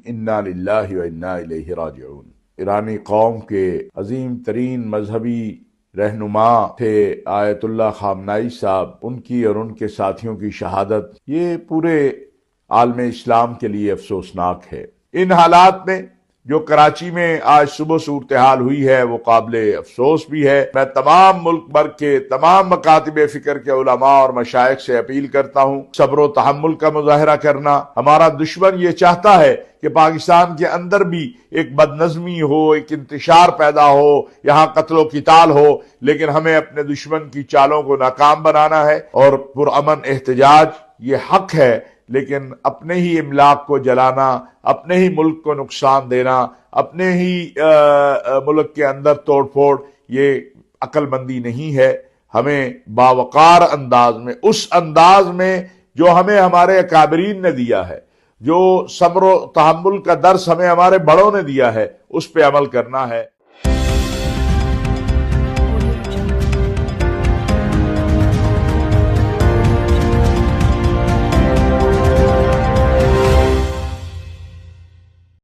انا للہ و انا الیہ راجعون۔ ایرانی قوم کے عظیم ترین مذہبی رہنما تھے آیت اللہ خامنائی صاحب، ان کی اور ان کے ساتھیوں کی شہادت یہ پورے عالم اسلام کے لیے افسوسناک ہے۔ ان حالات میں جو کراچی میں آج صبح صورتحال ہوئی ہے وہ قابل افسوس بھی ہے۔ میں تمام ملک بھر کے تمام مکاتب فکر کے علماء اور مشائخ سے اپیل کرتا ہوں صبر و تحمل کا مظاہرہ کرنا۔ ہمارا دشمن یہ چاہتا ہے کہ پاکستان کے اندر بھی ایک بدنظمی ہو، ایک انتشار پیدا ہو، یہاں قتل و قتال ہو، لیکن ہمیں اپنے دشمن کی چالوں کو ناکام بنانا ہے اور پرامن احتجاج یہ حق ہے، لیکن اپنے ہی املاک کو جلانا، اپنے ہی ملک کو نقصان دینا، اپنے ہی ملک کے اندر توڑ پھوڑ، یہ عقل مندی نہیں ہے۔ ہمیں باوقار انداز میں، اس انداز میں جو ہمیں ہمارے اکابرین نے دیا ہے، جو صبر و تحمل کا درس ہمیں ہمارے بڑوں نے دیا ہے، اس پہ عمل کرنا ہے۔